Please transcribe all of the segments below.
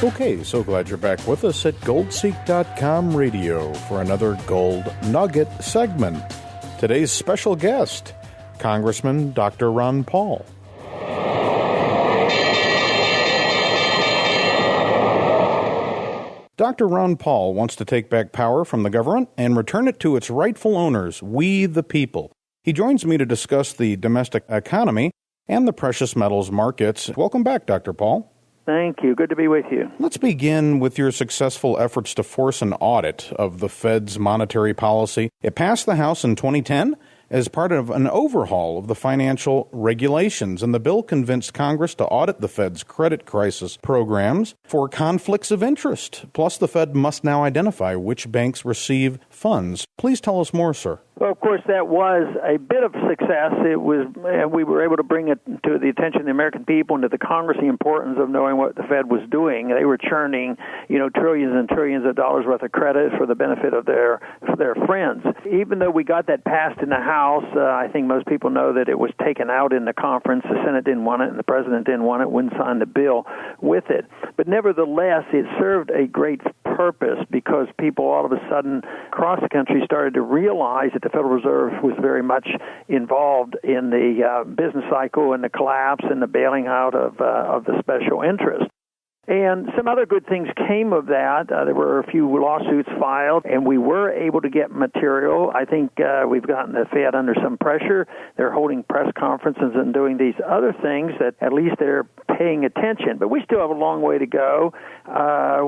Okay, so glad you're back with us at GoldSeek.com radio for another Gold Nugget segment. Today's special guest, Congressman Dr. Ron Paul. Dr. Ron Paul wants to take back power from the government and return it to its rightful owners, we the people. He joins me to discuss the domestic economy and the precious metals markets. Welcome back, Dr. Paul. Thank you. Good to be with you. Let's begin with your successful efforts to force an audit of the Fed's monetary policy. It passed the House in 2010 as part of an overhaul of the financial regulations, and the bill convinced Congress to audit the Fed's credit crisis programs for conflicts of interest. Plus, the Fed must now identify which banks receive funds. Please tell us more, sir. Well, of course, that was a bit of success. We were able to bring it to the attention of the American people and to the Congress the importance of knowing what the Fed was doing. They were churning, trillions and trillions of dollars worth of credit for the benefit of their friends. Even though we got that passed in the House, I think most people know that it was taken out in the conference. The Senate didn't want it, and the President didn't want it, wouldn't sign the bill with it. But nevertheless, it served a great purpose because people all of a sudden across the country started to realize that the Federal Reserve was very much involved in the business cycle and the collapse and the bailing out of the special interest. And some other good things came of that. There were a few lawsuits filed, and we were able to get material. I think we've gotten the Fed under some pressure. They're holding press conferences and doing these other things that at least they're paying attention. But we still have a long way to go.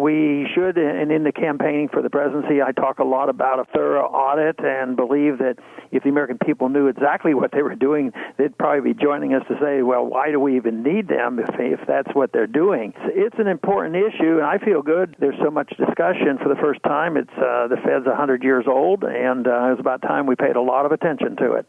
We should, and in the campaigning for the presidency, I talk a lot about a thorough audit and believe that if the American people knew exactly what they were doing, they'd probably be joining us to say, well, why do we even need them if that's what they're doing? It's an important issue, and I feel good. There's so much discussion for the first time. It's the Fed's 100 years old, and it was about time we paid a lot of attention to it.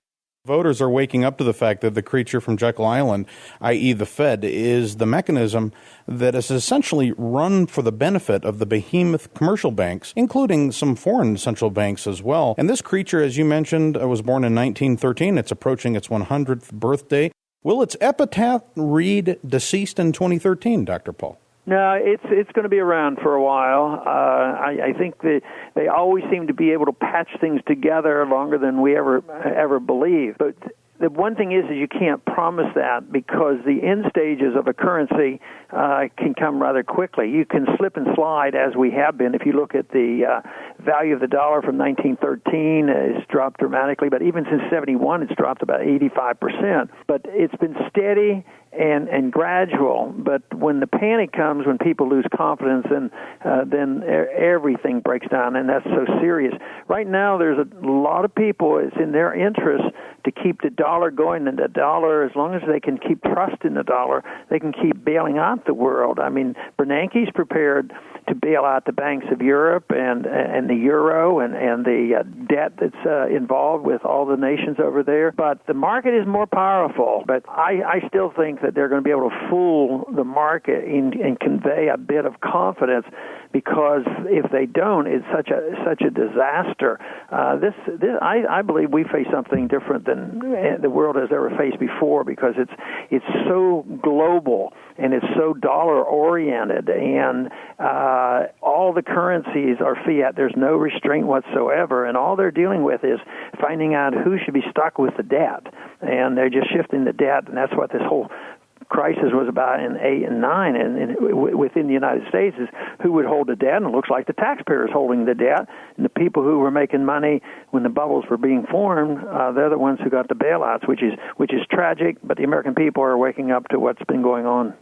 Voters are waking up to the fact that the creature from Jekyll Island, i.e. the Fed, is the mechanism that is essentially run for the benefit of the behemoth commercial banks, including some foreign central banks as well. And this creature, as you mentioned, was born in 1913. It's approaching its 100th birthday. Will its epitaph read deceased in 2013, Dr. Paul? No, it's going to be around for a while. I think that they always seem to be able to patch things together longer than we ever believed. But the one thing is you can't promise that because the end stages of a currency can come rather quickly. You can slip and slide as we have been. If you look at the value of the dollar from 1913, it's dropped dramatically, but even since 71, it's dropped about 85%. But it's been steady and gradual. But when the panic comes, when people lose confidence, then everything breaks down, and that's so serious. Right now, there's a lot of people, it's in their interest to keep the dollar going, and the dollar, as long as they can keep trust in the dollar, they can keep bailing out the world. I mean, Bernanke's prepared to bail out the banks of Europe and the euro and the debt that's involved with all the nations over there. But the market is more powerful. But I still think that they're going to be able to fool the market and convey a bit of confidence, because if they don't, it's such a disaster. I believe we face something different than the world has ever faced before, because it's so global and it's so dollar oriented, and all the currencies are fiat. There's no restraint whatsoever, and all they're dealing with is finding out who should be stuck with the debt, and they're just shifting the debt, and that's what this whole crisis was about in 8 and 9, and within the United States is who would hold the debt, and it looks like the taxpayers holding the debt, and the people who were making money when the bubbles were being formed, they're the ones who got the bailouts, which is tragic, but the American people are waking up to what's been going on.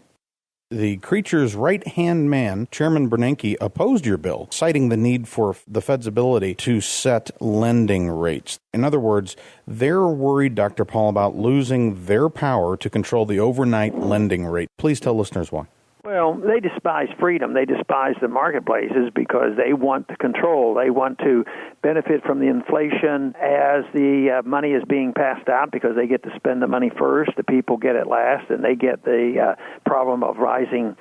The creature's right-hand man, Chairman Bernanke, opposed your bill, citing the need for the Fed's ability to set lending rates. In other words, they're worried, Dr. Paul, about losing their power to control the overnight lending rate. Please tell listeners why. Well, they despise freedom. They despise the marketplaces because they want the control. They want to benefit from the inflation as the money is being passed out, because they get to spend the money first. The people get it last, and they get the problem of rising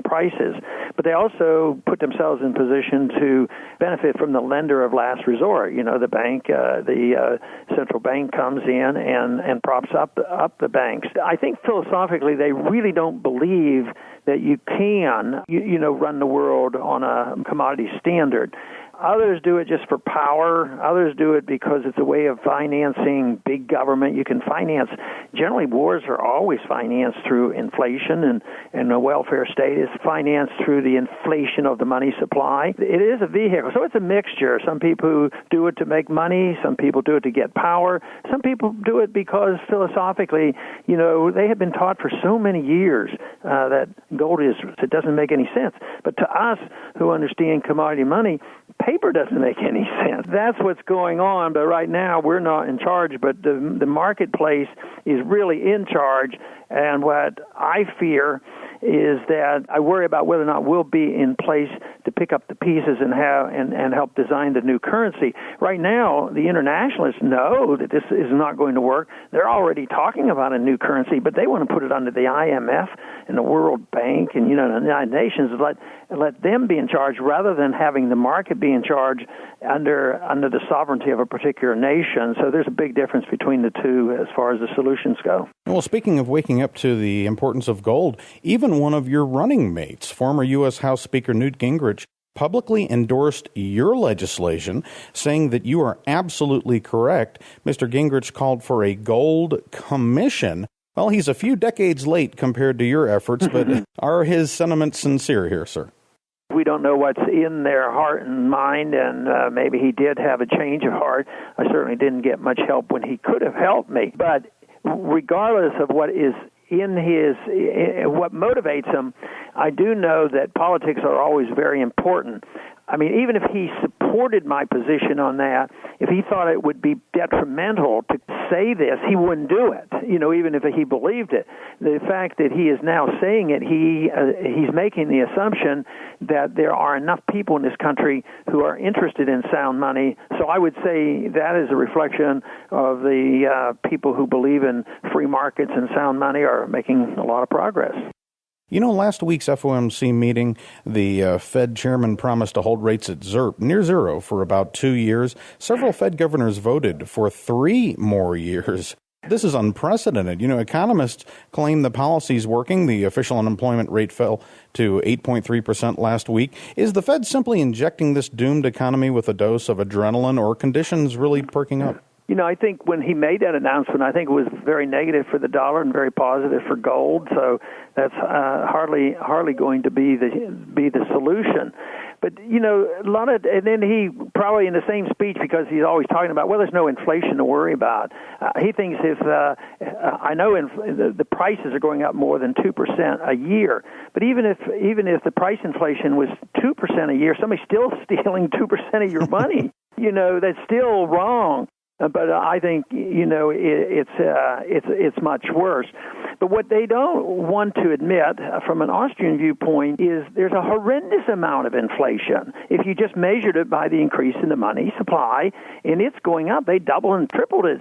prices. But they also put themselves in position to benefit from the lender of last resort. You know, the bank, the central bank comes in and props up the banks. I think philosophically they really don't believe that you can, run the world on a commodity standard. Others do it just for power. Others do it because it's a way of financing big government. You can finance, generally wars are always financed through inflation, and the welfare state is financed through the inflation of the money supply. It is a vehicle, so it's a mixture. Some people do it to make money. Some people do it to get power. Some people do it because philosophically, they have been taught for so many years that gold it doesn't make any sense. But to us who understand commodity money, paper doesn't make any sense. That's what's going on, but right now we're not in charge, but the marketplace is really in charge, and what I fear is that I worry about whether or not we'll be in place to pick up the pieces and help design the new currency. Right now, the internationalists know that this is not going to work. They're already talking about a new currency, but they want to put it under the IMF and the World Bank and the United Nations. Let them be in charge rather than having the market be in charge under the sovereignty of a particular nation. So there's a big difference between the two as far as the solutions go. Well, speaking of waking up to the importance of gold, even one of your running mates, former U.S. House Speaker Newt Gingrich, publicly endorsed your legislation, saying that you are absolutely correct. Mr. Gingrich called for a gold commission. Well, he's a few decades late compared to your efforts, but are his sentiments sincere here, sir? We don't know what's in their heart and mind, and maybe he did have a change of heart. I certainly didn't get much help when he could have helped me. But regardless of what is in what motivates him, I do know that politics are always very important. I mean, even if he supported my position on that, if he thought it would be detrimental to say this, he wouldn't do it, even if he believed it. The fact that he is now saying it, he's making the assumption that there are enough people in this country who are interested in sound money. So I would say that is a reflection of the people who believe in free markets and sound money are making a lot of progress. Last week's FOMC meeting, the Fed chairman promised to hold rates at near zero for about 2 years. Several Fed governors voted for 3 more years. This is unprecedented. Economists claim the policy's working. The official unemployment rate fell to 8.3% last week. Is the Fed simply injecting this doomed economy with a dose of adrenaline, or conditions really perking up? I think when he made that announcement, I think it was very negative for the dollar and very positive for gold. So that's hardly going to be the solution. But and then he probably in the same speech, because he's always talking about, well, there's no inflation to worry about. He thinks I know the prices are going up more than 2% a year. But even if the price inflation was 2% a year, somebody's still stealing 2% of your money. That's still wrong. But I think it's much worse. But what they don't want to admit, from an Austrian viewpoint, is there's a horrendous amount of inflation. If you just measured it by the increase in the money supply, and it's going up, they double and tripled it.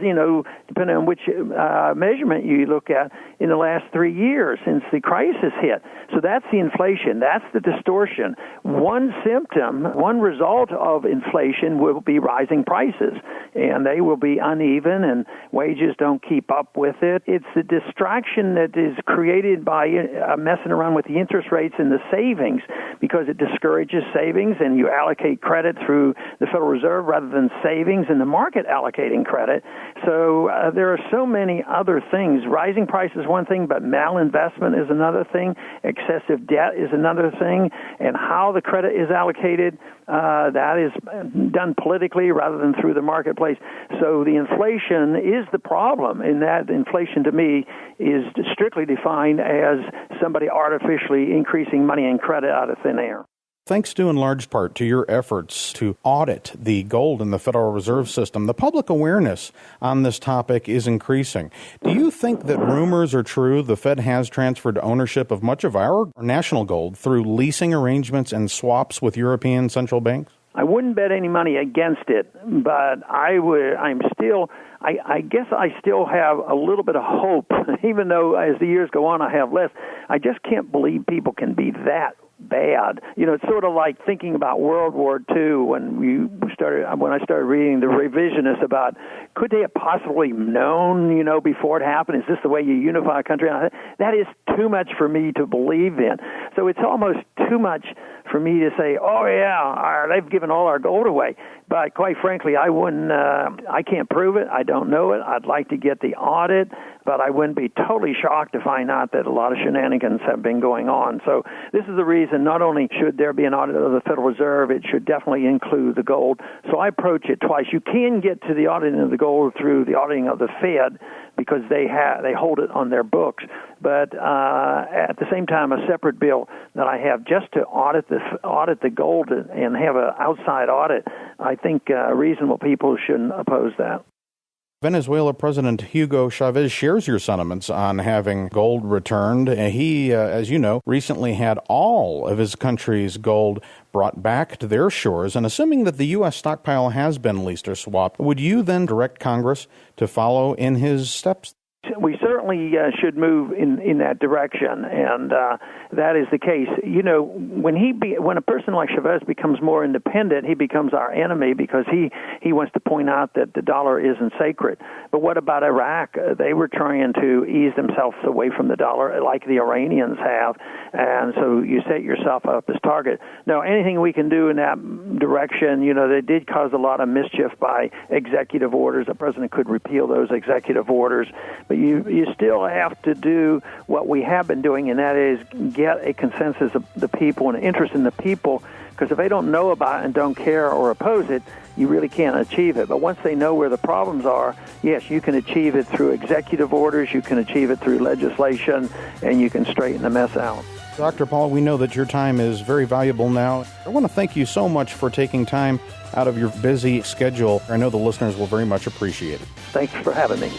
Depending on which measurement you look at in the last 3 years since the crisis hit. So that's the inflation. That's the distortion. One symptom, one result of inflation will be rising prices, and they will be uneven, and wages don't keep up with it. It's the distraction that is created by messing around with the interest rates and the savings, because it discourages savings, and you allocate credit through the Federal Reserve rather than savings and the market allocating credit. So there are so many other things. Rising prices is one thing, but malinvestment is another thing. Excessive debt is another thing. And how the credit is allocated, that is done politically rather than through the marketplace. So the inflation is the problem, and that inflation to me is strictly defined as somebody artificially increasing money and credit out of thin air. Thanks due in large part to your efforts to audit the gold in the Federal Reserve System, the public awareness on this topic is increasing. Do you think that rumors are true? The Fed has transferred ownership of much of our national gold through leasing arrangements and swaps with European central banks? I wouldn't bet any money against it, but I guess I still have a little bit of hope, even though as the years go on I have less. I just can't believe people can be that bad. It's sort of like thinking about World War II when I started reading the revisionists about could they have possibly known, before it happened? Is this the way you unify a country? That is too much for me to believe in. So it's almost too much for me to say, oh yeah, they've given all our gold away. But quite frankly, I wouldn't. I can't prove it. I don't know it. I'd like to get the audit, but I wouldn't be totally shocked to find out that a lot of shenanigans have been going on. So this is the reason. Not only should there be an audit of the Federal Reserve, it should definitely include the gold. So I approach it twice. You can get to the auditing of the gold through the auditing of the Fed because they hold it on their books. But at the same time, a separate bill that I have just to audit the gold and have an outside audit, I think reasonable people shouldn't oppose that. Venezuela President Hugo Chavez shares your sentiments on having gold returned. He, as you know, recently had all of his country's gold brought back to their shores. And assuming that the U.S. stockpile has been leased or swapped, would you then direct Congress to follow in his steps? We certainly should move in that direction, and that is the case. When a person like Chavez becomes more independent, he becomes our enemy because he wants to point out that the dollar isn't sacred. But what about Iraq? They were trying to ease themselves away from the dollar like the Iranians have, and so you set yourself up as target. Now, anything we can do in that direction, they did cause a lot of mischief by executive orders. The president could repeal those executive orders, but you still have to do what we have been doing, and that is get a consensus of the people and interest in the people, because if they don't know about it and don't care or oppose it, you really can't achieve it. But once they know where the problems are, yes, you can achieve it through executive orders, you can achieve it through legislation, and you can straighten the mess out. Dr. Paul, we know that your time is very valuable now. I want to thank you so much for taking time out of your busy schedule. I know the listeners will very much appreciate it. Thanks for having me.